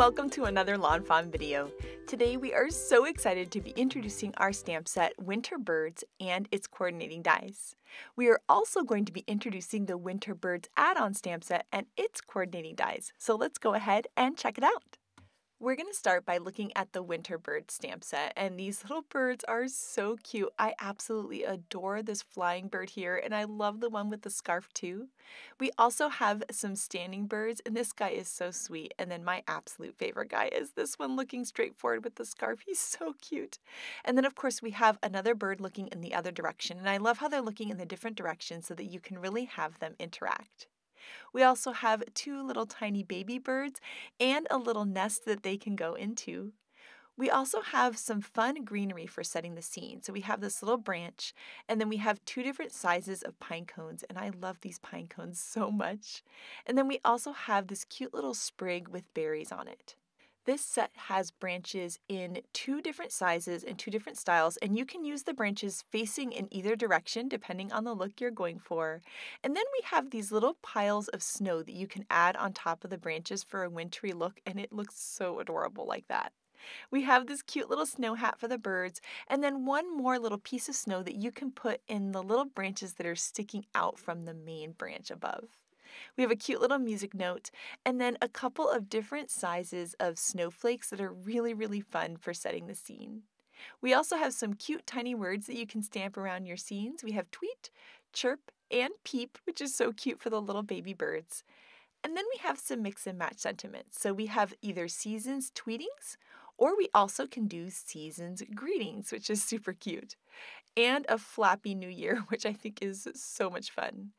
welcome to another Lawn Fawn video. Today we are so excited to be introducing our stamp set Winter Birds and its coordinating dies. We are also going to be introducing the Winter Birds add-on stamp set and its coordinating dies. So let's go ahead and check it out. We're going to start by looking at the Winter Bird stamp set, and these little birds are so cute. I absolutely adore this flying bird here, and I love the one with the scarf too. We also have some standing birds, and this guy is so sweet. And then my absolute favorite guy is this one looking straight forward with the scarf. He's so cute. And then of course we have another bird looking in the other direction, and I love how they're looking in the different directions so that you can really have them interact. We also have two little tiny baby birds and a little nest that they can go into. We also have some fun greenery for setting the scene. So we have this little branch, and then we have two different sizes of pine cones, and I love these pine cones so much. And then we also have this cute little sprig with berries on it. This set has branches in two different sizes and two different styles, and you can use the branches facing in either direction depending on the look you're going for. And then we have these little piles of snow that you can add on top of the branches for a wintry look, and it looks so adorable like that. We have this cute little snow hat for the birds, and then one more little piece of snow that you can put in the little branches that are sticking out from the main branch above. We have a cute little music note, and then a couple of different sizes of snowflakes that are really fun for setting the scene. We also have some cute tiny words that you can stamp around your scenes. We have tweet, chirp, and peep, which is so cute for the little baby birds. And then we have some mix and match sentiments. So we have either seasons tweetings, or we also can do seasons greetings, which is super cute. And a flappy new year, which I think is so much fun.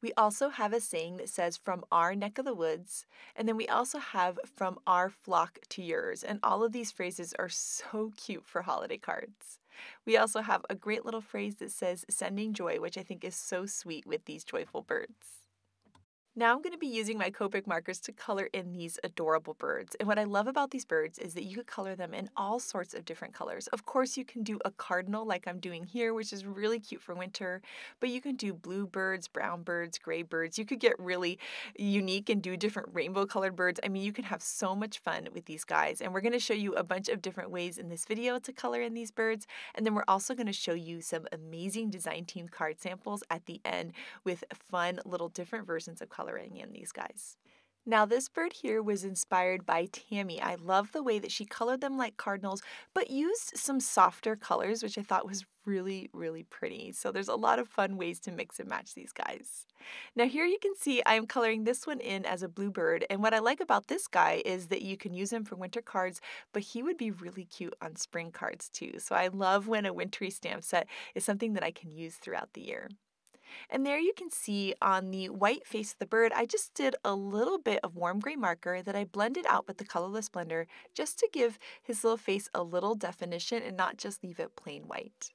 We also have a saying that says from our neck of the woods, and then we also have from our flock to yours, and all of these phrases are so cute for holiday cards. We also have a great little phrase that says sending joy, which I think is so sweet with these joyful birds. Now I'm going to be using my Copic markers to color in these adorable birds. And what I love about these birds is that you could color them in all sorts of different colors. Of course, you can do a cardinal like I'm doing here, which is really cute for winter, but you can do blue birds, brown birds, gray birds. You could get really unique and do different rainbow colored birds. I mean, you can have so much fun with these guys. And we're going to show you a bunch of different ways in this video to color in these birds. And then we're also going to show you some amazing design team card samples at the end with fun little different versions of coloring in these guys. Now this bird here was inspired by Tammy. I love the way that she colored them like cardinals, but used some softer colors, which I thought was really pretty. So there's a lot of fun ways to mix and match these guys. Now here you can see I'm coloring this one in as a blue bird, and what I like about this guy is that you can use him for winter cards, but he would be really cute on spring cards too. So I love when a wintry stamp set is something that I can use throughout the year. And there you can see on the white face of the bird, I just did a little bit of warm gray marker that I blended out with the colorless blender just to give his little face a little definition and not just leave it plain white.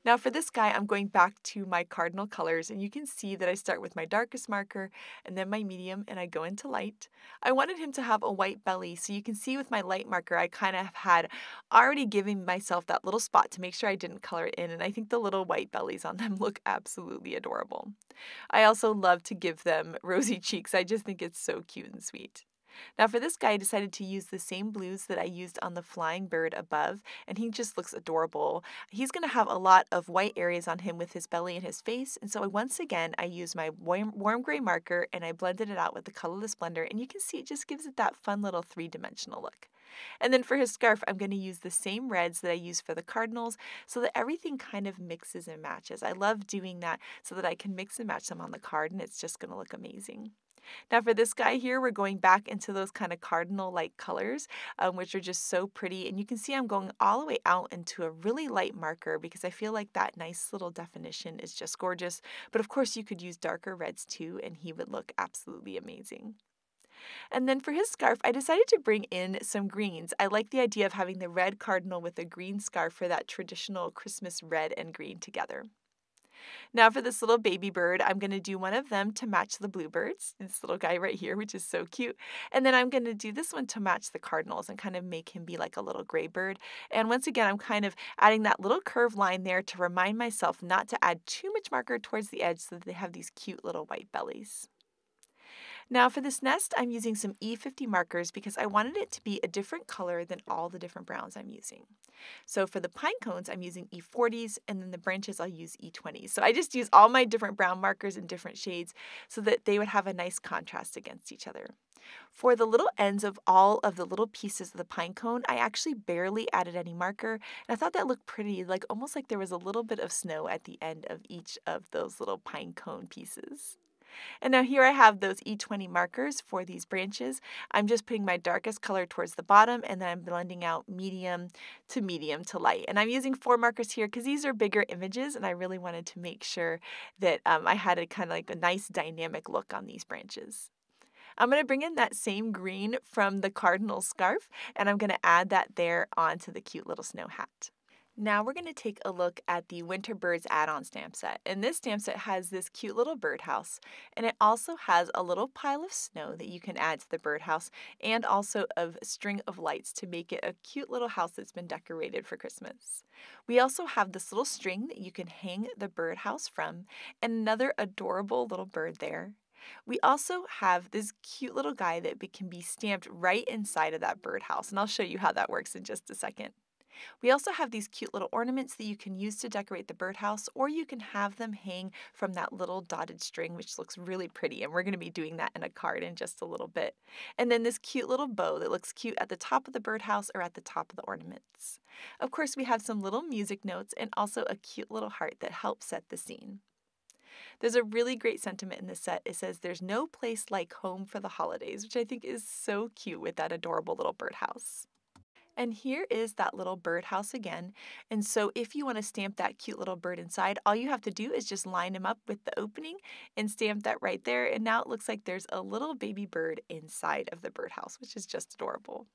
Now for this guy, I'm going back to my cardinal colors, and you can see that I start with my darkest marker and then my medium, and I go into light. I wanted him to have a white belly, so you can see with my light marker, I kind of had already given myself that little spot to make sure I didn't color it in, and I think the little white bellies on them look absolutely adorable. I also love to give them rosy cheeks. I just think it's so cute and sweet. Now for this guy, I decided to use the same blues that I used on the flying bird above, and he just looks adorable. He's going to have a lot of white areas on him with his belly and his face, and so once again, I used my warm gray marker and I blended it out with the colorless blender, and you can see it just gives it that fun little three-dimensional look. And then for his scarf, I'm going to use the same reds that I used for the cardinals so that everything kind of mixes and matches. I love doing that so that I can mix and match them on the card, and it's just going to look amazing. Now for this guy here, we're going back into those kind of cardinal-like colors, which are just so pretty. And you can see I'm going all the way out into a really light marker because I feel like that nice little definition is just gorgeous. But of course, you could use darker reds too, and he would look absolutely amazing. And then for his scarf, I decided to bring in some greens. I like the idea of having the red cardinal with a green scarf for that traditional Christmas red and green together. Now for this little baby bird, I'm going to do one of them to match the bluebirds, this little guy right here, which is so cute. And then I'm going to do this one to match the cardinals and kind of make him be like a little gray bird. And once again, I'm kind of adding that little curved line there to remind myself not to add too much marker towards the edge so that they have these cute little white bellies. Now for this nest, I'm using some E50 markers because I wanted it to be a different color than all the different browns I'm using. So for the pine cones, I'm using E40s, and then the branches I'll use E20s. So I just use all my different brown markers in different shades so that they would have a nice contrast against each other. For the little ends of all of the little pieces of the pine cone, I actually barely added any marker, and I thought that looked pretty, like almost like there was a little bit of snow at the end of each of those little pine cone pieces. And now here I have those E20 markers for these branches. I'm just putting my darkest color towards the bottom, and then I'm blending out medium to light. And I'm using 4 markers here because these are bigger images, and I really wanted to make sure that I had a kind of like a nice dynamic look on these branches. I'm going to bring in that same green from the cardinal scarf, and I'm going to add that there onto the cute little snow hat. Now we're going to take a look at the Winter Birds add-on stamp set. And this stamp set has this cute little birdhouse, and it also has a little pile of snow that you can add to the birdhouse, and also a string of lights to make it a cute little house that's been decorated for Christmas. We also have this little string that you can hang the birdhouse from, and another adorable little bird there. We also have this cute little guy that can be stamped right inside of that birdhouse, and I'll show you how that works in just a second. We also have these cute little ornaments that you can use to decorate the birdhouse, or you can have them hang from that little dotted string, which looks really pretty, and we're going to be doing that in a card in just a little bit. And then this cute little bow that looks cute at the top of the birdhouse or at the top of the ornaments. Of course, we have some little music notes and also a cute little heart that helps set the scene. There's a really great sentiment in this set. It says, "There's no place like home for the holidays," which I think is so cute with that adorable little birdhouse. And here is that little birdhouse again. And so if you want to stamp that cute little bird inside, all you have to do is just line him up with the opening and stamp that right there. And now it looks like there's a little baby bird inside of the birdhouse, which is just adorable.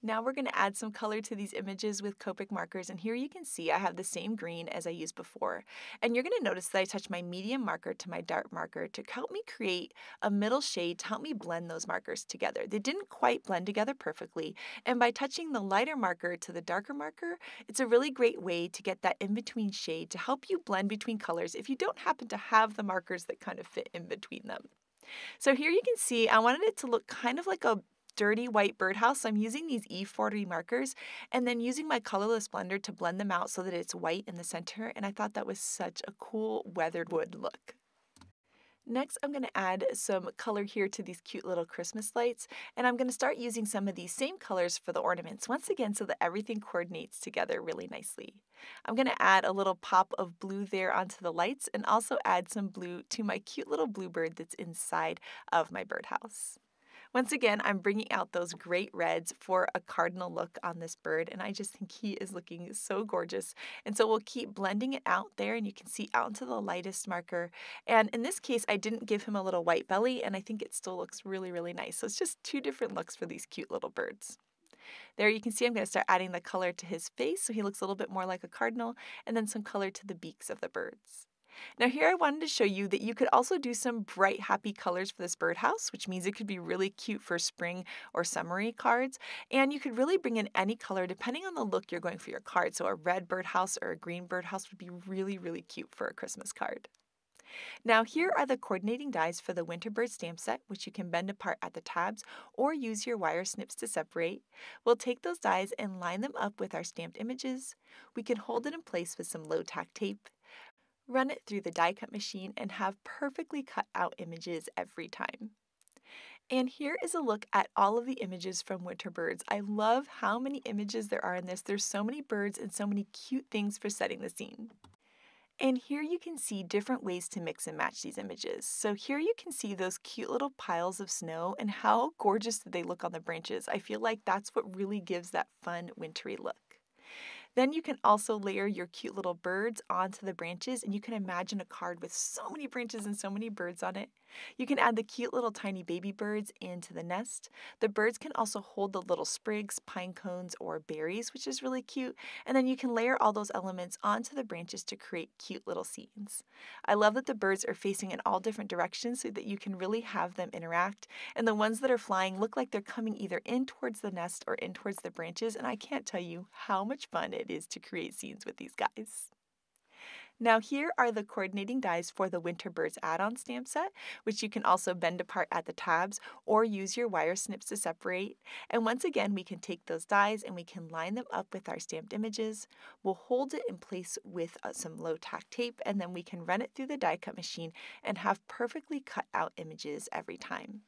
Now we're going to add some color to these images with Copic markers, and here you can see I have the same green as I used before. And you're going to notice that I touch my medium marker to my dark marker to help me create a middle shade to help me blend those markers together. They didn't quite blend together perfectly, and by touching the lighter marker to the darker marker, it's a really great way to get that in-between shade to help you blend between colors if you don't happen to have the markers that kind of fit in between them. So here you can see I wanted it to look kind of like a dirty white birdhouse. So I'm using these E40 markers and then using my colorless blender to blend them out so that it's white in the center, and I thought that was such a cool weathered wood look. Next, I'm going to add some color here to these cute little Christmas lights, and I'm going to start using some of these same colors for the ornaments once again so that everything coordinates together really nicely. I'm going to add a little pop of blue there onto the lights and also add some blue to my cute little bluebird that's inside of my birdhouse. Once again, I'm bringing out those great reds for a cardinal look on this bird, and I just think he is looking so gorgeous. And so we'll keep blending it out there, and you can see out into the lightest marker. And in this case, I didn't give him a little white belly, and I think it still looks really, really nice. So it's just 2 different looks for these cute little birds. There you can see I'm going to start adding the color to his face so he looks a little bit more like a cardinal, and then some color to the beaks of the birds. Now here I wanted to show you that you could also do some bright, happy colors for this birdhouse, which means it could be really cute for spring or summery cards. And you could really bring in any color depending on the look you're going for your card. So a red birdhouse or a green birdhouse would be really, really cute for a Christmas card. Now here are the coordinating dies for the Winter Bird stamp set, which you can bend apart at the tabs or use your wire snips to separate. We'll take those dies and line them up with our stamped images. We can hold it in place with some low-tack tape. Run it through the die cut machine and have perfectly cut out images every time. And here is a look at all of the images from Winter Birds. I love how many images there are in this. There's so many birds and so many cute things for setting the scene. And here you can see different ways to mix and match these images. So here you can see those cute little piles of snow and how gorgeous they look on the branches. I feel like that's what really gives that fun wintry look. Then you can also layer your cute little birds onto the branches, and you can imagine a card with so many branches and so many birds on it. You can add the cute little tiny baby birds into the nest. The birds can also hold the little sprigs, pine cones, or berries, which is really cute. And then you can layer all those elements onto the branches to create cute little scenes. I love that the birds are facing in all different directions so that you can really have them interact. And the ones that are flying look like they're coming either in towards the nest or in towards the branches. And I can't tell you how much fun it is to create scenes with these guys. Now here are the coordinating dies for the Winter Birds add-on stamp set, which you can also bend apart at the tabs or use your wire snips to separate. And once again, we can take those dies and we can line them up with our stamped images. We'll hold it in place with some low tack tape, and then we can run it through the die cut machine and have perfectly cut out images every time.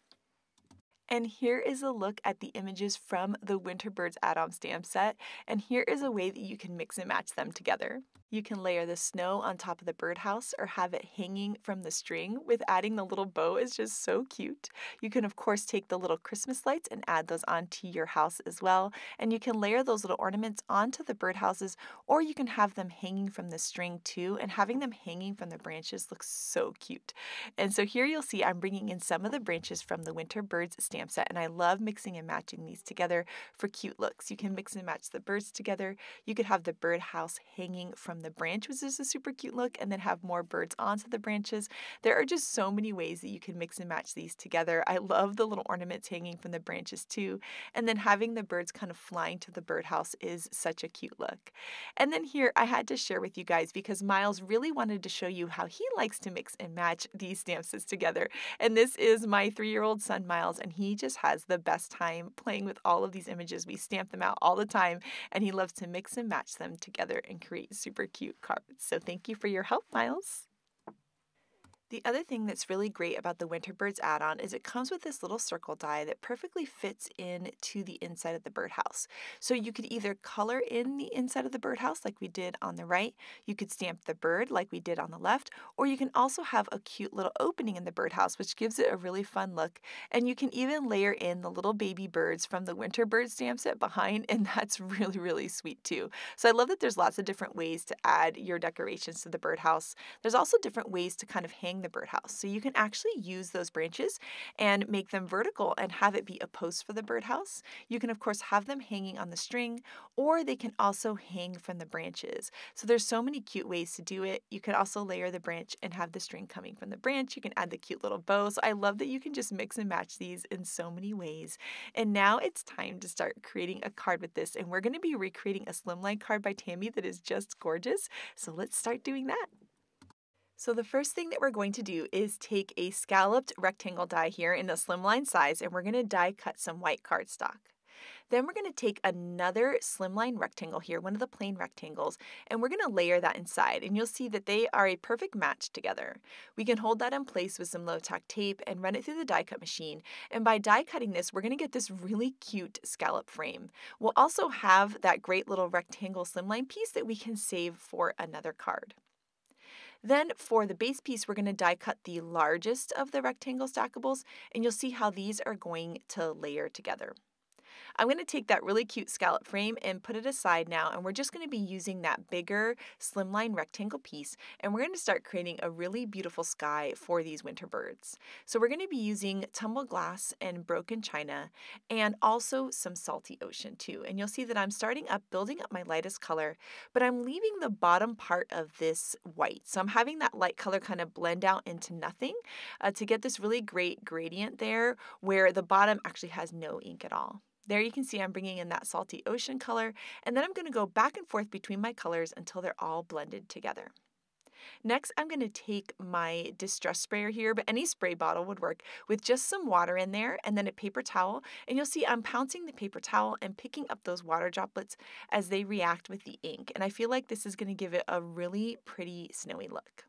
And here is a look at the images from the Winter Birds add-on stamp set, and here is a way that you can mix and match them together. You can layer the snow on top of the birdhouse or have it hanging from the string with adding the little bow is just so cute. You can of course take the little Christmas lights and add those onto your house as well, and you can layer those little ornaments onto the birdhouses, or you can have them hanging from the string too, and having them hanging from the branches looks so cute. And so here you'll see I'm bringing in some of the branches from the Winter Birds stamp set, and I love mixing and matching these together for cute looks. You can mix and match the birds together. You could have the birdhouse hanging from the branch, which is a super cute look, and then have more birds onto the branches. There are just so many ways that you can mix and match these together. I love the little ornaments hanging from the branches too, and then having the birds kind of flying to the birdhouse is such a cute look. And then here I had to share with you guys because Miles really wanted to show you how he likes to mix and match these stamp sets together. And this is my 3-year-old son Miles, and he just has the best time playing with all of these images. We stamp them out all the time, and he loves to mix and match them together and create super cute cards. So thank you for your help, Miles. The other thing that's really great about the Winter Birds add-on is it comes with this little circle die that perfectly fits into the inside of the birdhouse. So you could either color in the inside of the birdhouse like we did on the right, you could stamp the bird like we did on the left, or you can also have a cute little opening in the birdhouse, which gives it a really fun look. And you can even layer in the little baby birds from the Winter Birds stamp set behind, and that's really, really sweet too. So I love that there's lots of different ways to add your decorations to the birdhouse. There's also different ways to kind of hang the birdhouse. So you can actually use those branches and make them vertical and have it be a post for the birdhouse. You can of course have them hanging on the string, or they can also hang from the branches. So there's so many cute ways to do it. You can also layer the branch and have the string coming from the branch. You can add the cute little bow. So I love that you can just mix and match these in so many ways. And now it's time to start creating a card with this. And we're going to be recreating a slimline card by Tammy that is just gorgeous. So let's start doing that. So the first thing that we're going to do is take a scalloped rectangle die here in the slimline size, and we're going to die cut some white cardstock. Then we're going to take another slimline rectangle here, one of the plain rectangles, and we're going to layer that inside, and you'll see that they are a perfect match together. We can hold that in place with some low tack tape and run it through the die cut machine, and by die cutting this, we're going to get this really cute scallop frame. We'll also have that great little rectangle slimline piece that we can save for another card. Then for the base piece, we're going to die cut the largest of the rectangle stackables, and you'll see how these are going to layer together. I'm going to take that really cute scallop frame and put it aside now, and we're just going to be using that bigger slimline rectangle piece, and we're going to start creating a really beautiful sky for these winter birds. So we're going to be using tumbled glass and broken china, and also some salty ocean too. And you'll see that I'm starting up, building up my lightest color, but I'm leaving the bottom part of this white. So I'm having that light color kind of blend out into nothing to get this really great gradient there where the bottom actually has no ink at all. There you can see I'm bringing in that salty ocean color, and then I'm going to go back and forth between my colors until they're all blended together. Next, I'm going to take my distress sprayer here, but any spray bottle would work, with just some water in there and then a paper towel, and you'll see I'm pouncing the paper towel and picking up those water droplets as they react with the ink, and I feel like this is going to give it a really pretty snowy look.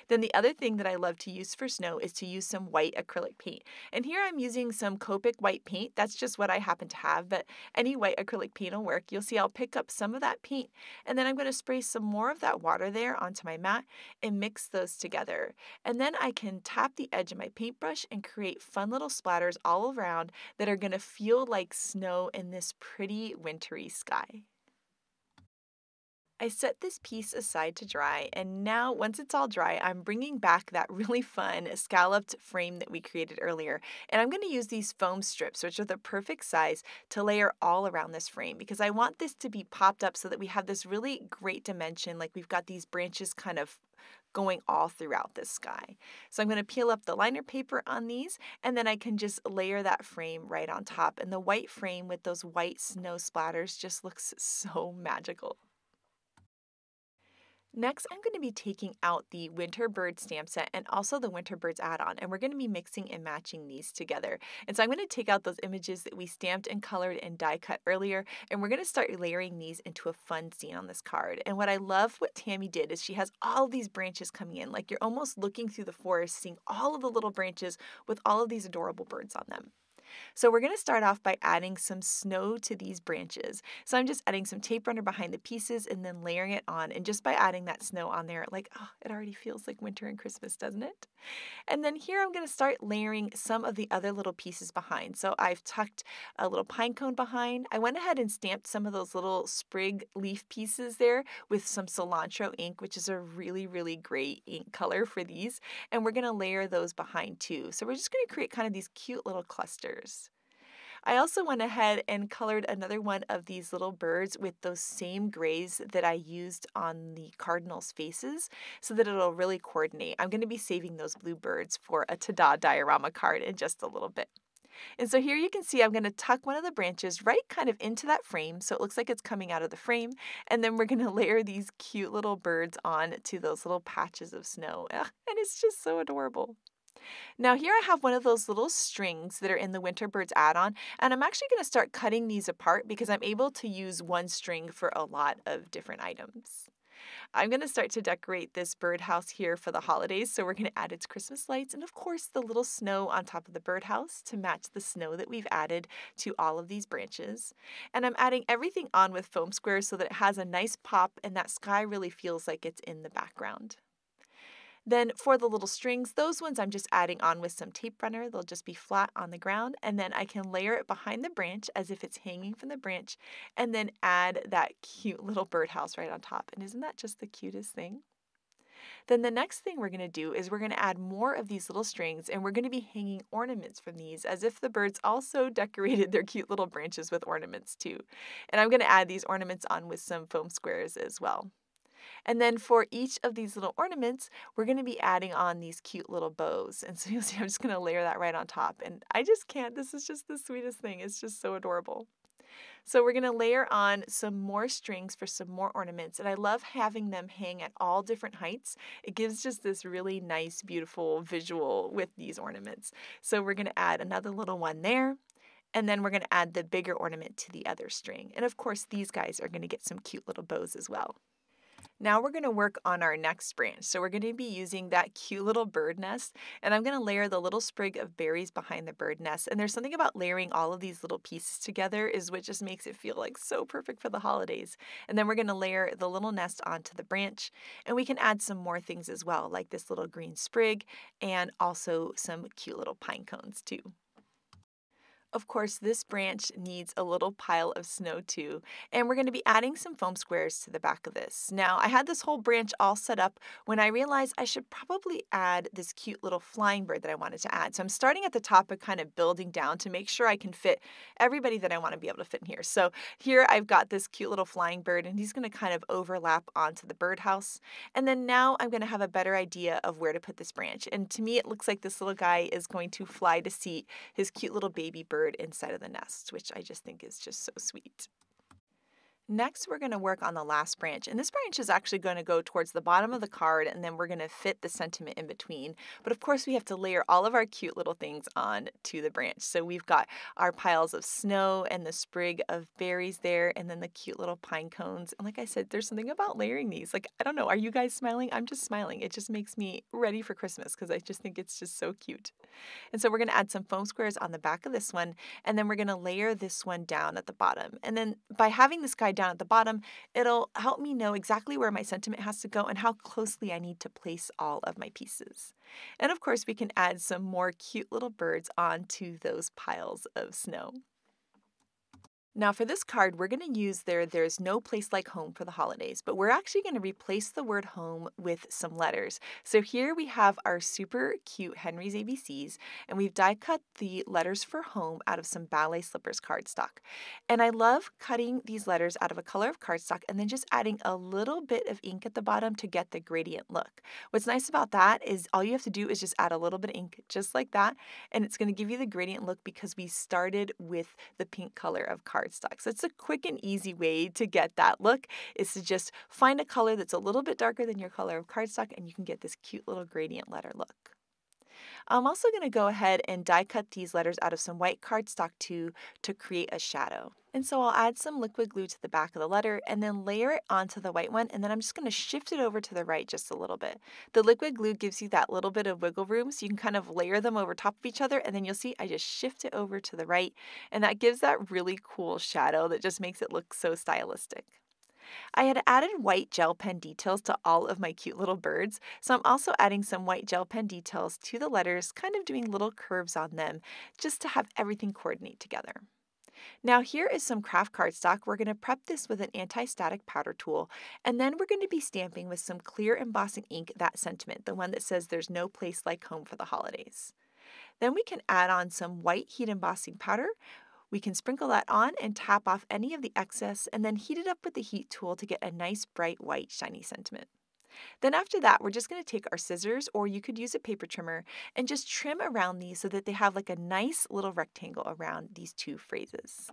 Then the other thing that I love to use for snow is to use some white acrylic paint. And here I'm using some Copic white paint. That's just what I happen to have, but any white acrylic paint will work. You'll see I'll pick up some of that paint, and then I'm going to spray some more of that water there onto my mat and mix those together. And then I can tap the edge of my paintbrush and create fun little splatters all around that are going to feel like snow in this pretty wintry sky. I set this piece aside to dry, and now once it's all dry, I'm bringing back that really fun scalloped frame that we created earlier. And I'm going to use these foam strips, which are the perfect size, to layer all around this frame because I want this to be popped up so that we have this really great dimension, like we've got these branches kind of going all throughout this sky. So I'm going to peel up the liner paper on these, and then I can just layer that frame right on top. And the white frame with those white snow splatters just looks so magical. Next, I'm going to be taking out the Winter Bird stamp set and also the Winter Birds add-on, and we're going to be mixing and matching these together. And so I'm going to take out those images that we stamped and colored and die cut earlier, and we're going to start layering these into a fun scene on this card. And what I love what Tammy did is she has all of these branches coming in, like you're almost looking through the forest, seeing all of the little branches with all of these adorable birds on them. So we're going to start off by adding some snow to these branches. So I'm just adding some tape runner behind the pieces and then layering it on. And just by adding that snow on there, like, oh, it already feels like winter and Christmas, doesn't it? And then here I'm going to start layering some of the other little pieces behind. So I've tucked a little pine cone behind. I went ahead and stamped some of those little sprig leaf pieces there with some cilantro ink, which is a really, really great ink color for these. And we're going to layer those behind too. So we're just going to create kind of these cute little clusters. I also went ahead and colored another one of these little birds with those same grays that I used on the cardinals' faces so that it'll really coordinate. I'm going to be saving those blue birds for a ta-da diorama card in just a little bit. And so here you can see I'm going to tuck one of the branches right kind of into that frame so it looks like it's coming out of the frame. And then we're going to layer these cute little birds on to those little patches of snow. Ugh, and it's just so adorable. Now here I have one of those little strings that are in the Winter Birds add-on, and I'm actually going to start cutting these apart because I'm able to use one string for a lot of different items. I'm going to start to decorate this birdhouse here for the holidays, so we're going to add its Christmas lights and of course the little snow on top of the birdhouse to match the snow that we've added to all of these branches. And I'm adding everything on with foam squares so that it has a nice pop and that sky really feels like it's in the background. Then for the little strings, those ones I'm just adding on with some tape runner. They'll just be flat on the ground, and then I can layer it behind the branch as if it's hanging from the branch, and then add that cute little birdhouse right on top. And isn't that just the cutest thing? Then the next thing we're going to do is we're going to add more of these little strings, and we're going to be hanging ornaments from these as if the birds also decorated their cute little branches with ornaments too. And I'm going to add these ornaments on with some foam squares as well. And then for each of these little ornaments, we're going to be adding on these cute little bows. And so you'll see I'm just going to layer that right on top. And I just can't. This is just the sweetest thing. It's just so adorable. So we're going to layer on some more strings for some more ornaments. And I love having them hang at all different heights. It gives just this really nice, beautiful visual with these ornaments. So we're going to add another little one there. And then we're going to add the bigger ornament to the other string. And of course, these guys are going to get some cute little bows as well. Now we're going to work on our next branch. So we're going to be using that cute little bird nest, and I'm going to layer the little sprig of berries behind the bird nest. And there's something about layering all of these little pieces together is what just makes it feel like so perfect for the holidays. And then we're going to layer the little nest onto the branch, and we can add some more things as well, like this little green sprig and also some cute little pine cones too. Of course, this branch needs a little pile of snow too, and we're going to be adding some foam squares to the back of this. Now, I had this whole branch all set up when I realized I should probably add this cute little flying bird that I wanted to add. So I'm starting at the top and kind of building down to make sure I can fit everybody that I want to be able to fit in here. So here I've got this cute little flying bird, and he's going to kind of overlap onto the birdhouse. And then now I'm going to have a better idea of where to put this branch. And to me, it looks like this little guy is going to fly to seat his cute little baby bird inside of the nest, which I just think is just so sweet. Next, we're going to work on the last branch, and this branch is actually going to go towards the bottom of the card, and then we're going to fit the sentiment in between. But of course, we have to layer all of our cute little things on to the branch. So we've got our piles of snow and the sprig of berries there, and then the cute little pine cones. And like I said, there's something about layering these. Like, I don't know, are you guys smiling? I'm just smiling. It just makes me ready for Christmas because I just think it's just so cute. And so we're going to add some foam squares on the back of this one, and then we're going to layer this one down at the bottom. And then by having this guy down at the bottom, it'll help me know exactly where my sentiment has to go and how closely I need to place all of my pieces. And of course, we can add some more cute little birds onto those piles of snow. Now for this card, we're going to use there's no place like home for the holidays, but we're actually going to replace the word home with some letters. So here we have our super cute Henry's ABCs, and we've die cut the letters for home out of some Ballet Slippers cardstock. And I love cutting these letters out of a color of cardstock and then just adding a little bit of ink at the bottom to get the gradient look. What's nice about that is all you have to do is just add a little bit of ink just like that, and it's going to give you the gradient look because we started with the pink color of cardstock. cardstock. So it's a quick and easy way to get that look, is to just find a color that's a little bit darker than your color of cardstock, and you can get this cute little gradient letter look. I'm also going to go ahead and die cut these letters out of some white cardstock too to create a shadow. And so I'll add some liquid glue to the back of the letter and then layer it onto the white one, and then I'm just going to shift it over to the right just a little bit. The liquid glue gives you that little bit of wiggle room, so you can kind of layer them over top of each other, and then you'll see I just shift it over to the right, and that gives that really cool shadow that just makes it look so stylistic. I had added white gel pen details to all of my cute little birds, so I'm also adding some white gel pen details to the letters, kind of doing little curves on them, just to have everything coordinate together. Now here is some kraft cardstock. We're going to prep this with an anti-static powder tool, and then we're going to be stamping with some clear embossing ink that sentiment, the one that says there's no place like home for the holidays. Then we can add on some white heat embossing powder. We can sprinkle that on and tap off any of the excess, and then heat it up with the heat tool to get a nice bright white shiny sentiment. Then after that, we're just going to take our scissors, or you could use a paper trimmer, and just trim around these so that they have like a nice little rectangle around these two phrases.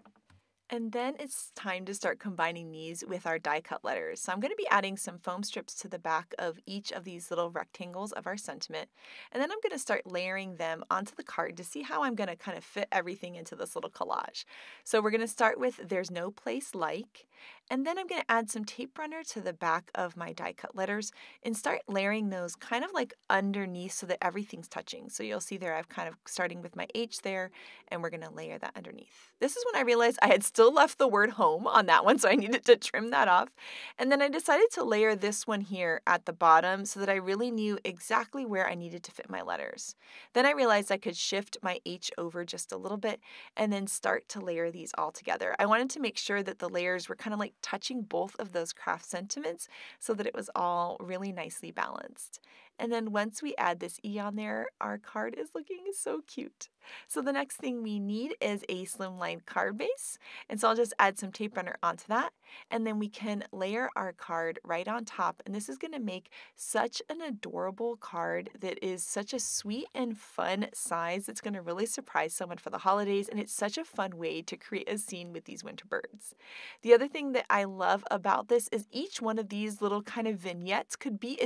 And then it's time to start combining these with our die cut letters. So I'm going to be adding some foam strips to the back of each of these little rectangles of our sentiment. And then I'm going to start layering them onto the card to see how I'm going to kind of fit everything into this little collage. So we're going to start with "There's no place like," and then I'm going to add some tape runner to the back of my die cut letters and start layering those kind of like underneath so that everything's touching. So you'll see there I've kind of starting with my H there, and we're going to layer that underneath. This is when I realized I had still left the word home on that one, so I needed to trim that off. And then I decided to layer this one here at the bottom so that I really knew exactly where I needed to fit my letters. Then I realized I could shift my H over just a little bit and then start to layer these all together. I wanted to make sure that the layers were kind of like touching both of those kraft sentiments so that it was all really nicely balanced. And then once we add this E on there, our card is looking so cute. So the next thing we need is a slimline card base. And so I'll just add some tape runner onto that. And then we can layer our card right on top. And this is going to make such an adorable card that is such a sweet and fun size. It's going to really surprise someone for the holidays. And it's such a fun way to create a scene with these winter birds. The other thing that I love about this is each one of these little kind of vignettes could be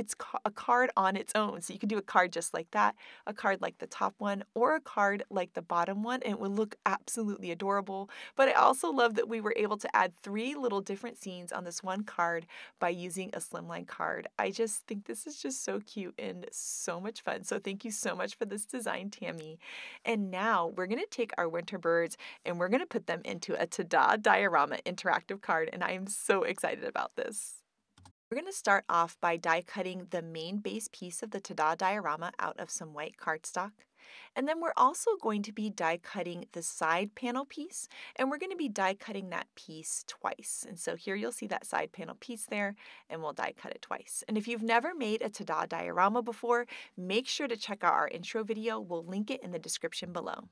a card on its own. So you could do a card just like that, a card like the top one, or a card like the bottom one, and it would look absolutely adorable. But I also love that we were able to add 3 little different scenes on this one card by using a slimline card. I just think this is just so cute and so much fun. So thank you so much for this design, Tammy. And now we're going to take our winter birds and we're going to put them into a Ta-Da Diorama interactive card, and I am so excited about this. We're going to start off by die cutting the main base piece of the Ta-Da Diorama out of some white cardstock. And then we're also going to be die cutting the side panel piece, and we're going to be die cutting that piece twice. And so here you'll see that side panel piece there, and we'll die cut it twice. And if you've never made a Ta-Da Diorama before, make sure to check out our intro video. We'll link it in the description below.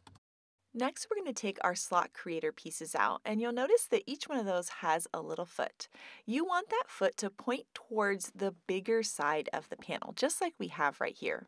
Next, we're going to take our slot creator pieces out, and you'll notice that each one of those has a little foot. You want that foot to point towards the bigger side of the panel, just like we have right here.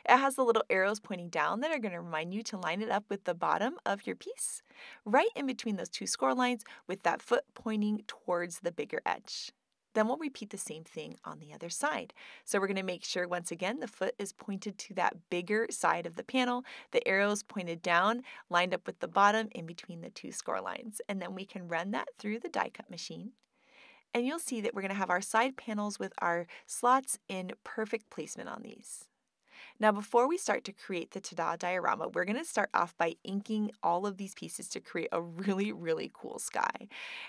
It has the little arrows pointing down that are going to remind you to line it up with the bottom of your piece, right in between those 2 score lines with that foot pointing towards the bigger edge. Then we'll repeat the same thing on the other side. So we're going to make sure, once again, the foot is pointed to that bigger side of the panel, the arrows pointed down, lined up with the bottom in between the 2 score lines. And then we can run that through the die cut machine. And you'll see that we're going to have our side panels with our slots in perfect placement on these. Now, before we start to create the Ta-Da Diorama, we're going to start off by inking all of these pieces to create a really, really cool sky.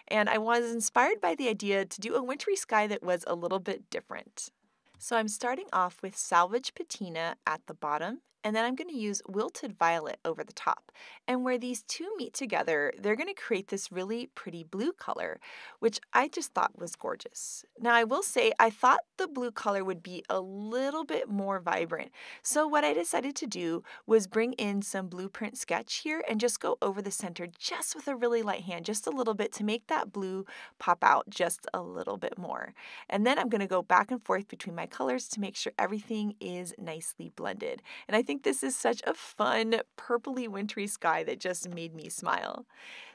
And I was inspired by the idea to do a wintry sky that was a little bit different. So I'm starting off with salvage patina at the bottom, and then I'm going to use wilted violet over the top. And where these two meet together, they're going to create this really pretty blue color, which I just thought was gorgeous. Now, I will say I thought the blue color would be a little bit more vibrant. So what I decided to do was bring in some blueprint sketch here and just go over the center just with a really light hand, just a little bit, to make that blue pop out just a little bit more. And then I'm going to go back and forth between my colors to make sure everything is nicely blended. And I think think this is such a fun purpley wintry sky that just made me smile.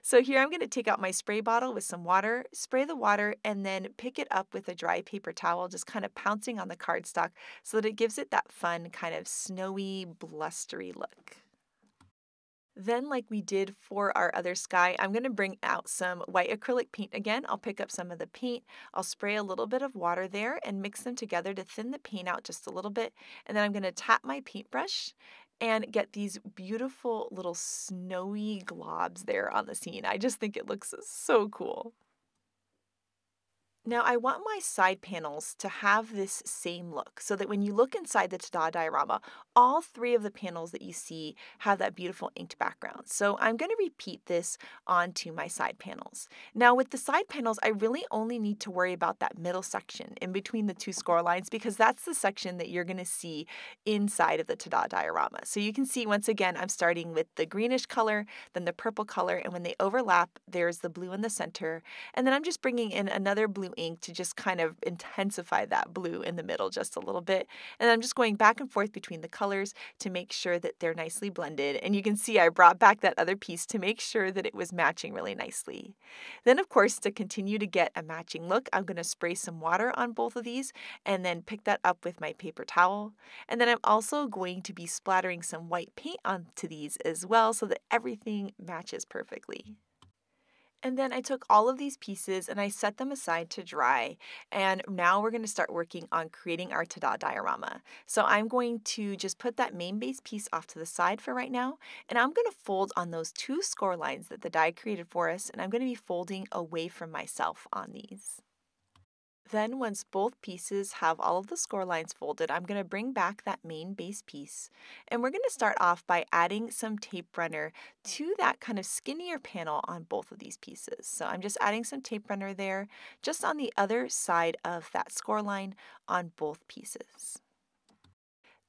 So here I'm going to take out my spray bottle with some water, spray the water, and then pick it up with a dry paper towel, just kind of pouncing on the cardstock so that it gives it that fun kind of snowy, blustery look. Then, like we did for our other sky, I'm going to bring out some white acrylic paint again. I'll pick up some of the paint. I'll spray a little bit of water there and mix them together to thin the paint out just a little bit. And then I'm going to tap my paintbrush and get these beautiful little snowy globs there on the scene. I just think it looks so cool. Now I want my side panels to have this same look so that when you look inside the Ta-Da diorama, all three of the panels that you see have that beautiful inked background. So I'm going to repeat this onto my side panels. Now with the side panels, I really only need to worry about that middle section in between the two score lines because that's the section that you're going to see inside of the Ta-Da diorama. So you can see once again, I'm starting with the greenish color, then the purple color, and when they overlap, there's the blue in the center. And then I'm just bringing in another blue ink to just kind of intensify that blue in the middle just a little bit. And I'm just going back and forth between the colors to make sure that they're nicely blended. And you can see I brought back that other piece to make sure that it was matching really nicely. Then of course, to continue to get a matching look, I'm going to spray some water on both of these and then pick that up with my paper towel. And then I'm also going to be splattering some white paint onto these as well so that everything matches perfectly. And then I took all of these pieces and I set them aside to dry. And now we're going to start working on creating our Ta-Da diorama. So I'm going to just put that main base piece off to the side for right now. And I'm going to fold on those two score lines that the die created for us. And I'm going to be folding away from myself on these. Then once both pieces have all of the score lines folded, I'm going to bring back that main base piece. And we're going to start off by adding some tape runner to that kind of skinnier panel on both of these pieces. So I'm just adding some tape runner there, just on the other side of that score line on both pieces.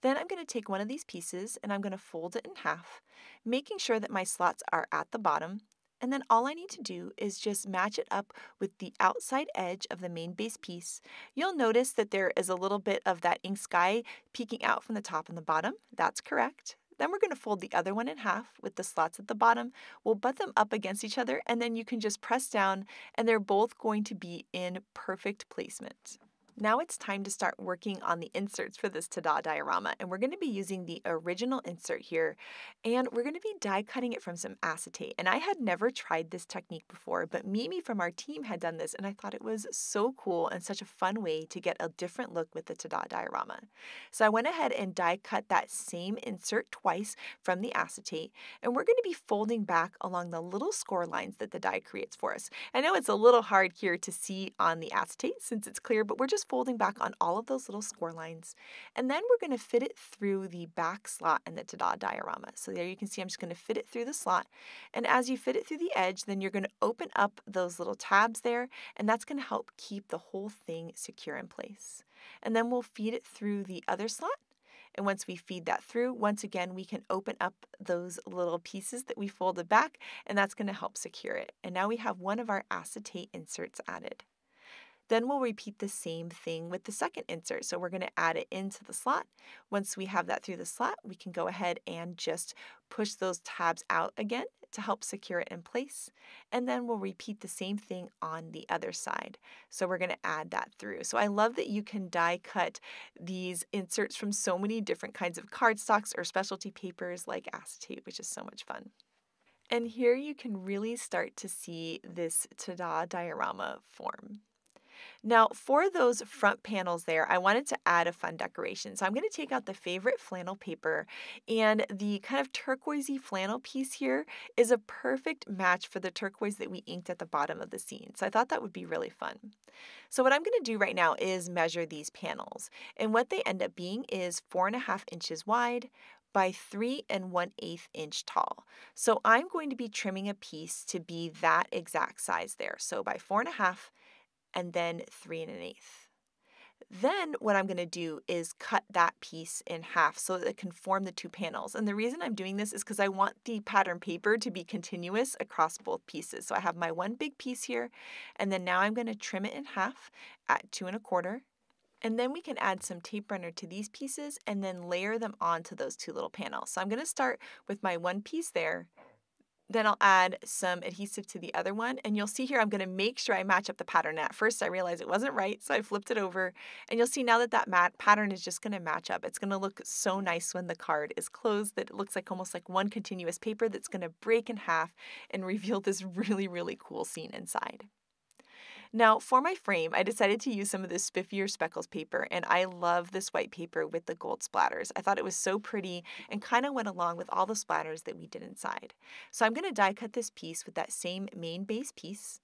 Then I'm going to take one of these pieces and I'm going to fold it in half, making sure that my slots are at the bottom. And then all I need to do is just match it up with the outside edge of the main base piece. You'll notice that there is a little bit of that ink sky peeking out from the top and the bottom. That's correct. Then we're going to fold the other one in half with the slots at the bottom. We'll butt them up against each other and then you can just press down and they're both going to be in perfect placement. Now it's time to start working on the inserts for this Ta-Da diorama, and we're going to be using the original insert here, and we're going to be die cutting it from some acetate. And I had never tried this technique before, but Mimi from our team had done this, and I thought it was so cool and such a fun way to get a different look with the Ta-Da diorama. So I went ahead and die cut that same insert twice from the acetate, and we're going to be folding back along the little score lines that the die creates for us. I know it's a little hard here to see on the acetate since it's clear, but we're just folding back on all of those little score lines. And then we're going to fit it through the back slot in the Ta-Da diorama. So there you can see I'm just going to fit it through the slot. And as you fit it through the edge, then you're going to open up those little tabs there, and that's going to help keep the whole thing secure in place. And then we'll feed it through the other slot. And once we feed that through, once again, we can open up those little pieces that we folded back, and that's going to help secure it. And now we have one of our acetate inserts added. Then we'll repeat the same thing with the second insert. So we're going to add it into the slot. Once we have that through the slot, we can go ahead and just push those tabs out again to help secure it in place. And then we'll repeat the same thing on the other side. So we're going to add that through. So I love that you can die cut these inserts from so many different kinds of cardstocks or specialty papers like acetate, which is so much fun. And here you can really start to see this Ta-Da diorama form. Now, for those front panels there, I wanted to add a fun decoration. So I'm going to take out the favorite flannel paper, and the kind of turquoisey flannel piece here is a perfect match for the turquoise that we inked at the bottom of the scene. So I thought that would be really fun. So what I'm going to do right now is measure these panels, and what they end up being is 4.5 inches wide by 3 1/8 inch tall. So I'm going to be trimming a piece to be that exact size there. So by 4.5 and then 3 1/8. Then what I'm going to do is cut that piece in half so that it can form the two panels. And the reason I'm doing this is because I want the pattern paper to be continuous across both pieces. So I have my one big piece here, and then now I'm going to trim it in half at 2 1/4. And then we can add some tape runner to these pieces and then layer them onto those two little panels. So I'm going to start with my one piece there. Then I'll add some adhesive to the other one, and you'll see here I'm going to make sure I match up the pattern. At first I realized it wasn't right, so I flipped it over, and you'll see now that that pattern is just going to match up. It's going to look so nice when the card is closed that it looks like almost like one continuous paper that's going to break in half and reveal this really, really cool scene inside. Now, for my frame, I decided to use some of this spiffier speckles paper, and I love this white paper with the gold splatters. I thought it was so pretty and kind of went along with all the splatters that we did inside. So I'm going to die cut this piece with that same main base piece.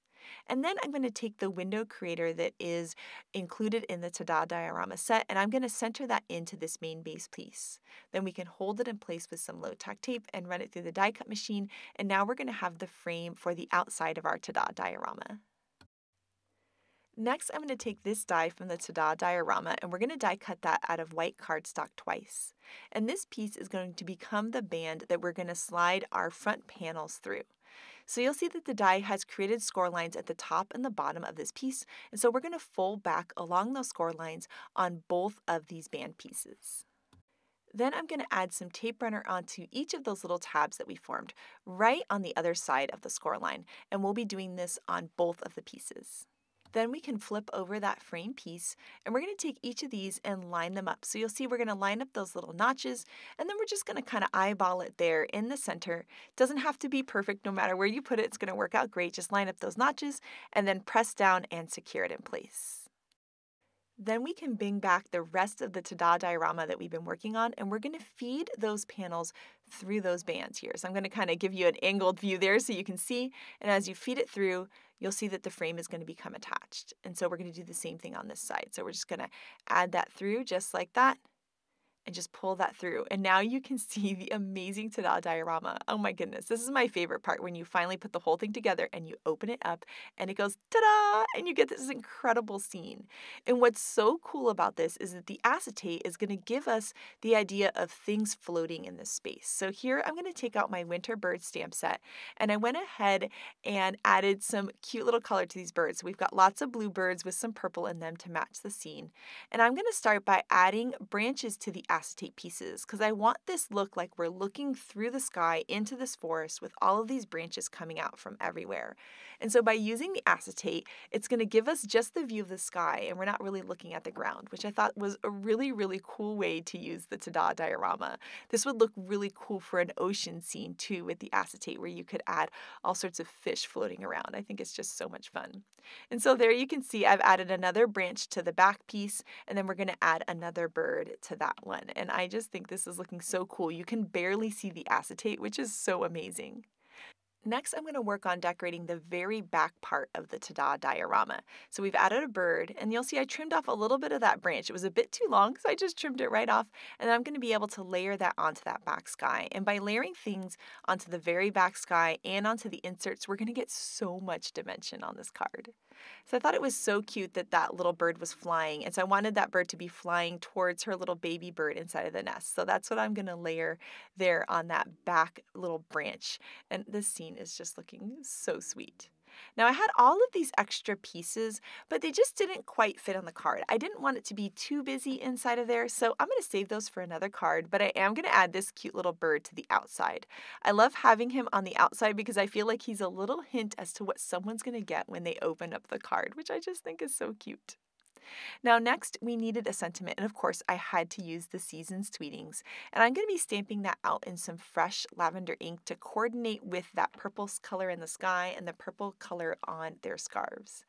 And then I'm going to take the window creator that is included in the Ta-Da Diorama set, and I'm going to center that into this main base piece. Then we can hold it in place with some low-tack tape and run it through the die cut machine, and now we're going to have the frame for the outside of our Ta-Da Diorama. Next, I'm going to take this die from the Ta-Da Diorama, and we're going to die cut that out of white cardstock twice. And this piece is going to become the band that we're going to slide our front panels through. So you'll see that the die has created score lines at the top and the bottom of this piece, and so we're going to fold back along those score lines on both of these band pieces. Then I'm going to add some tape runner onto each of those little tabs that we formed, right on the other side of the score line, and we'll be doing this on both of the pieces. Then we can flip over that frame piece, and we're going to take each of these and line them up. So you'll see we're going to line up those little notches, and then we're just going to kind of eyeball it there in the center. It doesn't have to be perfect. No matter where you put it, it's going to work out great. Just line up those notches and then press down and secure it in place. Then we can bring back the rest of the Ta-Da Diorama that we've been working on, and we're going to feed those panels through those bands here. So I'm going to kind of give you an angled view there so you can see, and as you feed it through, you'll see that the frame is going to become attached. And so we're going to do the same thing on this side. So we're just going to add that through just like that, and just pull that through. And now you can see the amazing Ta-Da Diorama. Oh my goodness, this is my favorite part, when you finally put the whole thing together and you open it up and it goes ta-da, and you get this incredible scene. And what's so cool about this is that the acetate is going to give us the idea of things floating in this space. So here I'm going to take out my winter bird stamp set, and I went ahead and added some cute little color to these birds. So we've got lots of blue birds with some purple in them to match the scene. And I'm going to start by adding branches to the acetate pieces, because I want this look like we're looking through the sky into this forest with all of these branches coming out from everywhere. And so by using the acetate, it's going to give us just the view of the sky, and we're not really looking at the ground, which I thought was a really, really cool way to use the Ta-Da Diorama. This would look really cool for an ocean scene too, with the acetate, where you could add all sorts of fish floating around. I think it's just so much fun. And so there you can see I've added another branch to the back piece, and then we're going to add another bird to that one. And I just think this is looking so cool. You can barely see the acetate, which is so amazing. Next, I'm going to work on decorating the very back part of the Ta-Da Diorama. So we've added a bird, and you'll see I trimmed off a little bit of that branch. It was a bit too long, so I just trimmed it right off, and then I'm going to be able to layer that onto that back sky. And by layering things onto the very back sky and onto the inserts, we're going to get so much dimension on this card. So I thought it was so cute that that little bird was flying, and so I wanted that bird to be flying towards her little baby bird inside of the nest. So that's what I'm going to layer there on that back little branch, and this scene is just looking so sweet. Now I had all of these extra pieces, but they just didn't quite fit on the card. I didn't want it to be too busy inside of there, so I'm going to save those for another card, but I am going to add this cute little bird to the outside. I love having him on the outside because I feel like he's a little hint as to what someone's going to get when they open up the card, which I just think is so cute. Now next, we needed a sentiment, and of course I had to use the Seasons Tweetings, and I'm going to be stamping that out in some fresh lavender ink to coordinate with that purple color in the sky and the purple color on their scarves.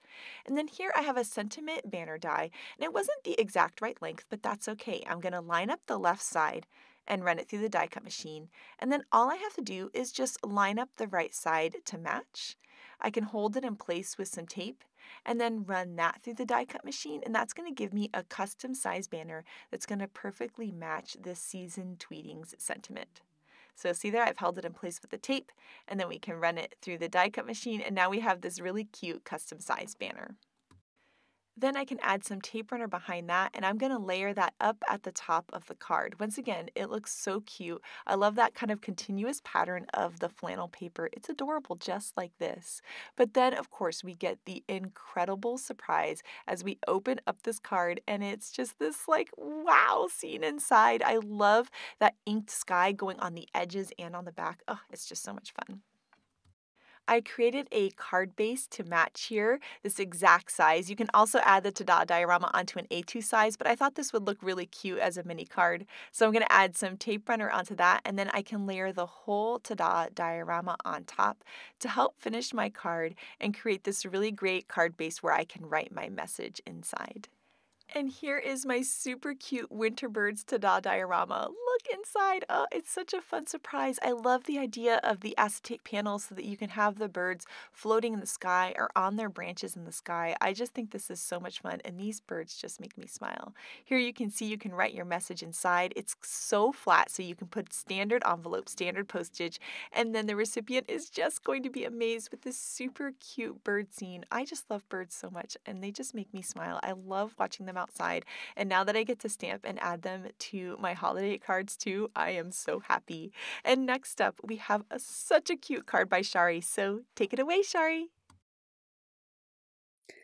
And then here I have a sentiment banner die, and it wasn't the exact right length, but that's okay. I'm going to line up the left side and run it through the die cut machine, and then all I have to do is just line up the right side to match. I can hold it in place with some tape and then run that through the die cut machine, and that's going to give me a custom size banner that's going to perfectly match this Season Tweetings sentiment. So see there, I've held it in place with the tape, and then we can run it through the die cut machine, and now we have this really cute custom size banner. Then I can add some tape runner behind that, and I'm going to layer that up at the top of the card. Once again, it looks so cute. I love that kind of continuous pattern of the flannel paper. It's adorable just like this. But then, of course, we get the incredible surprise as we open up this card, and it's just this like wow scene inside. I love that inked sky going on the edges and on the back. Oh, it's just so much fun. I created a card base to match here, this exact size. You can also add the Tada diorama onto an A2 size, but I thought this would look really cute as a mini card. So I'm going to add some tape runner onto that, and then I can layer the whole Tada diorama on top to help finish my card and create this really great card base where I can write my message inside. And here is my super cute Winter Birds Tada diorama. Look inside. Oh, it's such a fun surprise. I love the idea of the acetate panels so that you can have the birds floating in the sky or on their branches in the sky. I just think this is so much fun, and these birds just make me smile. Here you can see you can write your message inside. It's so flat, so you can put standard envelope, standard postage, and then the recipient is just going to be amazed with this super cute bird scene. I just love birds so much, and they just make me smile. I love watching them outside, and now that I get to stamp and add them to my holiday cards too, I am so happy. And next up, we have such a cute card by Chari, so take it away, Chari.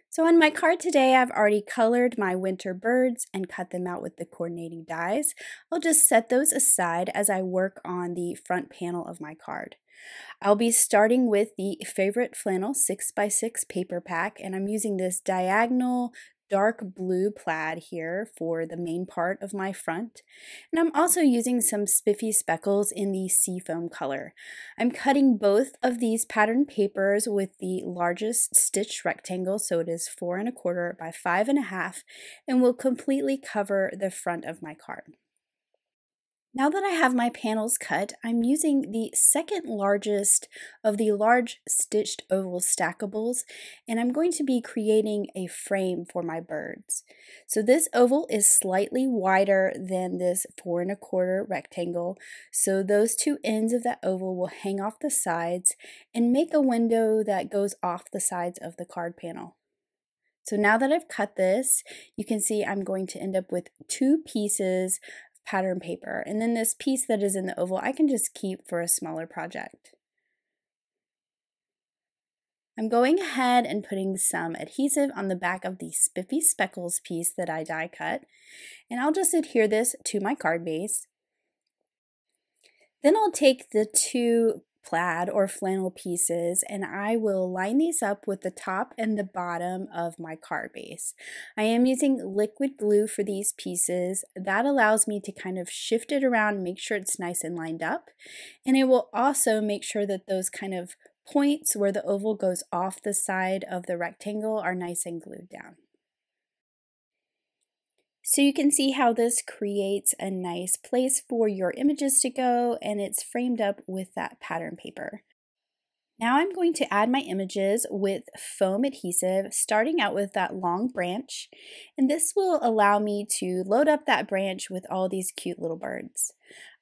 So on my card today, I've already colored my winter birds and cut them out with the coordinating dies. I'll just set those aside as I work on the front panel of my card. I'll be starting with the Favorite Flannel 6x6 paper pack, and I'm using this diagonal dark blue plaid here for the main part of my front. And I'm also using some spiffy speckles in the seafoam color. I'm cutting both of these pattern papers with the largest stitch rectangle, so it is 4 1/4 by 5 1/2, and will completely cover the front of my card. Now that I have my panels cut, I'm using the second largest of the large stitched oval stackables, and I'm going to be creating a frame for my birds. So this oval is slightly wider than this 4 1/4 rectangle, so those two ends of that oval will hang off the sides and make a window that goes off the sides of the card panel. So now that I've cut this, you can see I'm going to end up with 2 pieces pattern paper, and then this piece that is in the oval I can just keep for a smaller project. I'm going ahead and putting some adhesive on the back of the spiffy speckles piece that I die cut, and I'll just adhere this to my card base. Then I'll take the 2 plaid or flannel pieces and I will line these up with the top and the bottom of my card base. I am using liquid glue for these pieces. That allows me to kind of shift it around and make sure it's nice and lined up, and it will also make sure that those kind of points where the oval goes off the side of the rectangle are nice and glued down. So you can see how this creates a nice place for your images to go, and it's framed up with that pattern paper. Now I'm going to add my images with foam adhesive, starting out with that long branch, and this will allow me to load up that branch with all these cute little birds.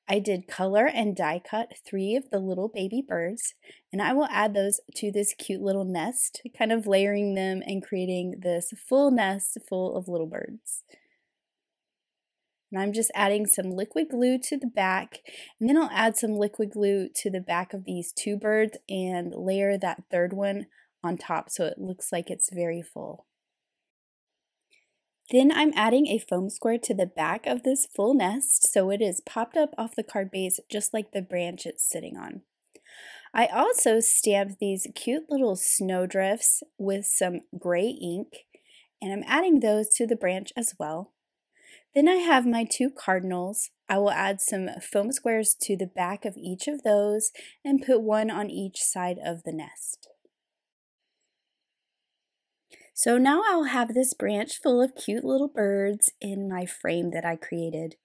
I did color and die cut 3 of the little baby birds, and I will add those to this cute little nest, kind of layering them and creating this full nest full of little birds. And I'm just adding some liquid glue to the back, and then I'll add some liquid glue to the back of these 2 birds and layer that 3rd one on top so it looks like it's very full. Then I'm adding a foam square to the back of this full nest so it is popped up off the card base just like the branch it's sitting on. I also stamped these cute little snowdrifts with some gray ink, and I'm adding those to the branch as well. Then I have my 2 cardinals. I will add some foam squares to the back of each of those and put one on each side of the nest. So now I'll have this branch full of cute little birds in my frame that I created.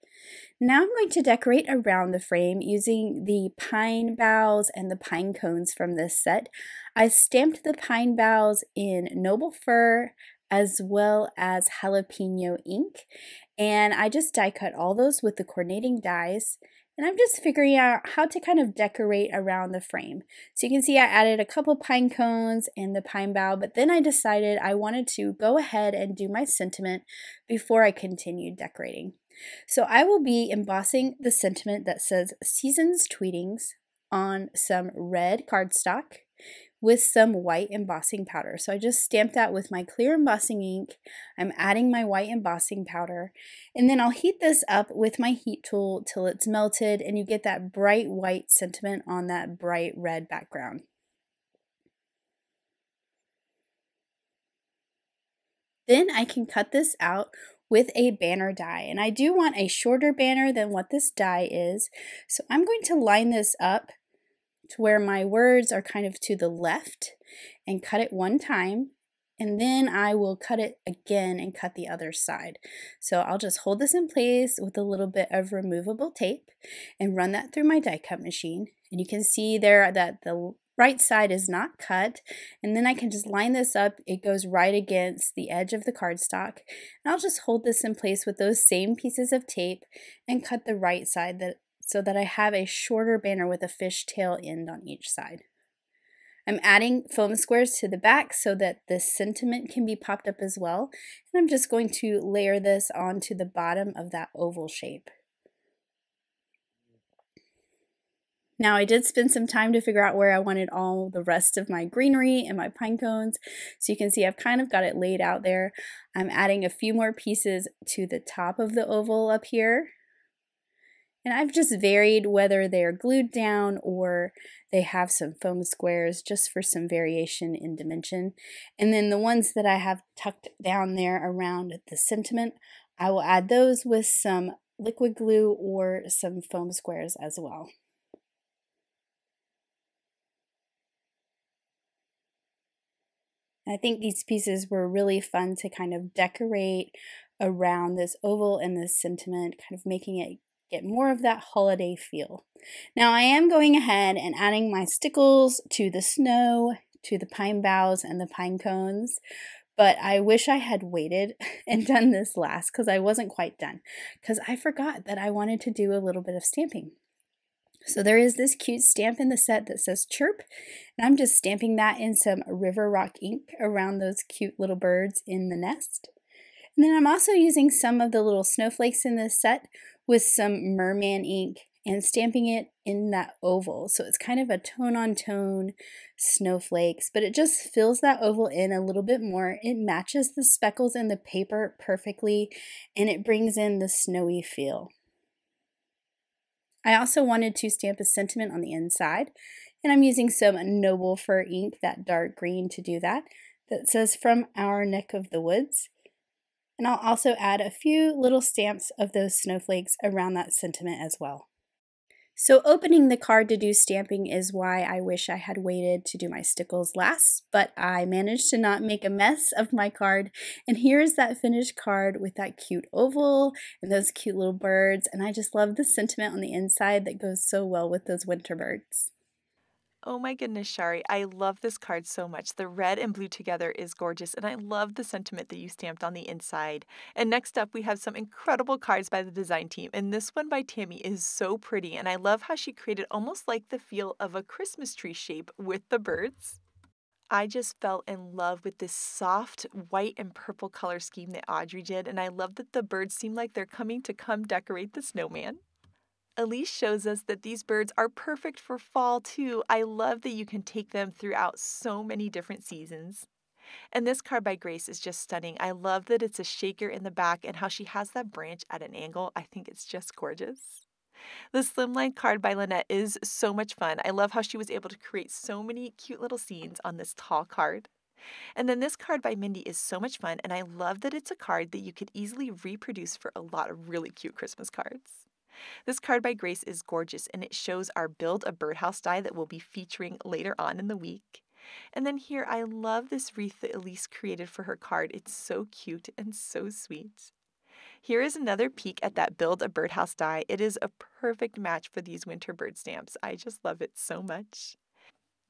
Now I'm going to decorate around the frame using the pine boughs and the pine cones from this set. I stamped the pine boughs in noble fir as well as jalapeno ink, and I just die cut all those with the coordinating dies, And I'm just figuring out how to kind of decorate around the frame. So you can see I added a couple pine cones and the pine bough, but then I decided I wanted to go ahead and do my sentiment before I continued decorating. So I will be embossing the sentiment that says Seasons Tweetings on some red cardstock with some white embossing powder. So I just stamped that with my clear embossing ink. I'm adding my white embossing powder, and then I'll heat this up with my heat tool till it's melted and you get that bright white sentiment on that bright red background. Then I can cut this out with a banner die, and I do want a shorter banner than what this die is. So I'm going to line this up to where my words are kind of to the left and cut it one time, and then I will cut it again and cut the other side. So I'll just hold this in place with a little bit of removable tape and run that through my die cut machine. And you can see there that the right side is not cut, and then I can just line this up. It goes right against the edge of the cardstock, and I'll just hold this in place with those same pieces of tape and cut the right side so that I have a shorter banner with a fishtail end on each side. I'm adding foam squares to the back so that the sentiment can be popped up as well, and I'm just going to layer this onto the bottom of that oval shape. Now I did spend some time to figure out where I wanted all the rest of my greenery and my pine cones, so you can see I've kind of got it laid out there. I'm adding a few more pieces to the top of the oval up here. And I've just varied whether they're glued down or they have some foam squares just for some variation in dimension. And then the ones that I have tucked down there around the sentiment, I will add those with some liquid glue or some foam squares as well. I think these pieces were really fun to kind of decorate around this oval and this sentiment, kind of making it get more of that holiday feel. Now I am going ahead and adding my stickles to the snow, to the pine boughs and the pine cones, but I wish I had waited and done this last because I wasn't quite done, because I forgot that I wanted to do a little bit of stamping. So there is this cute stamp in the set that says Chirp, and I'm just stamping that in some River Rock ink around those cute little birds in the nest. And then I'm also using some of the little snowflakes in this set with some merman ink and stamping it in that oval. So it's kind of a tone-on-tone snowflakes, but it just fills that oval in a little bit more. It matches the speckles in the paper perfectly, and it brings in the snowy feel. I also wanted to stamp a sentiment on the inside, and I'm using some Noble Fur ink, that dark green, to do that, that says From Our Neck of the Woods. And I'll also add a few little stamps of those snowflakes around that sentiment as well. So opening the card to do stamping is why I wish I had waited to do my stickles last, but I managed to not make a mess of my card. And here's that finished card with that cute oval and those cute little birds. And I just love the sentiment on the inside that goes so well with those winter birds. Oh my goodness, Chari, I love this card so much. The red and blue together is gorgeous, and I love the sentiment that you stamped on the inside. And next up, we have some incredible cards by the design team, and this one by Tammy is so pretty, and I love how she created almost like the feel of a Christmas tree shape with the birds. I just fell in love with this soft white and purple color scheme that Audrey did, and I love that the birds seem like they're coming to come decorate the snowman. Elise shows us that these birds are perfect for fall too. I love that you can take them throughout so many different seasons. And this card by Grace is just stunning. I love that it's a shaker in the back and how she has that branch at an angle. I think it's just gorgeous. The slimline card by Lynette is so much fun. I love how she was able to create so many cute little scenes on this tall card. And then this card by Mindy is so much fun, and I love that it's a card that you could easily reproduce for a lot of really cute Christmas cards. This card by Grace is gorgeous, and it shows our Build a Birdhouse die that we'll be featuring later on in the week. And then here, I love this wreath that Elise created for her card. It's so cute and so sweet. Here is another peek at that Build a Birdhouse die. It is a perfect match for these winter bird stamps. I just love it so much.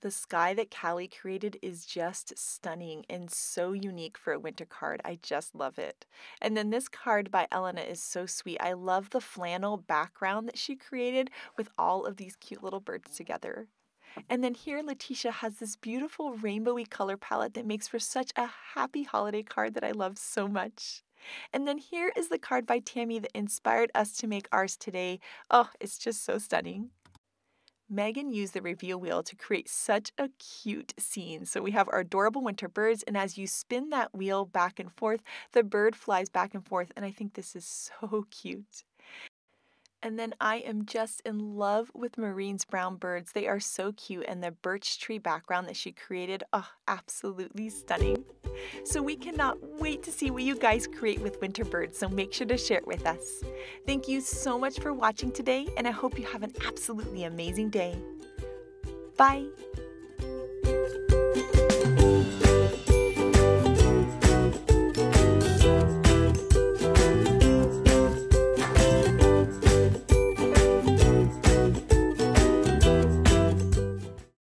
The sky that Callie created is just stunning and so unique for a winter card. I just love it. And then this card by Elena is so sweet. I love the flannel background that she created with all of these cute little birds together. And then here Letitia has this beautiful rainbowy color palette that makes for such a happy holiday card that I love so much. And then here is the card by Tammy that inspired us to make ours today. Oh, it's just so stunning. Megan used the reveal wheel to create such a cute scene. So we have our adorable winter birds, and as you spin that wheel back and forth, the bird flies back and forth, and I think this is so cute. And then I am just in love with Maureen's brown birds. They are so cute, and the birch tree background that she created, oh, absolutely stunning. So we cannot wait to see what you guys create with winter birds, so make sure to share it with us. Thank you so much for watching today, and I hope you have an absolutely amazing day. Bye!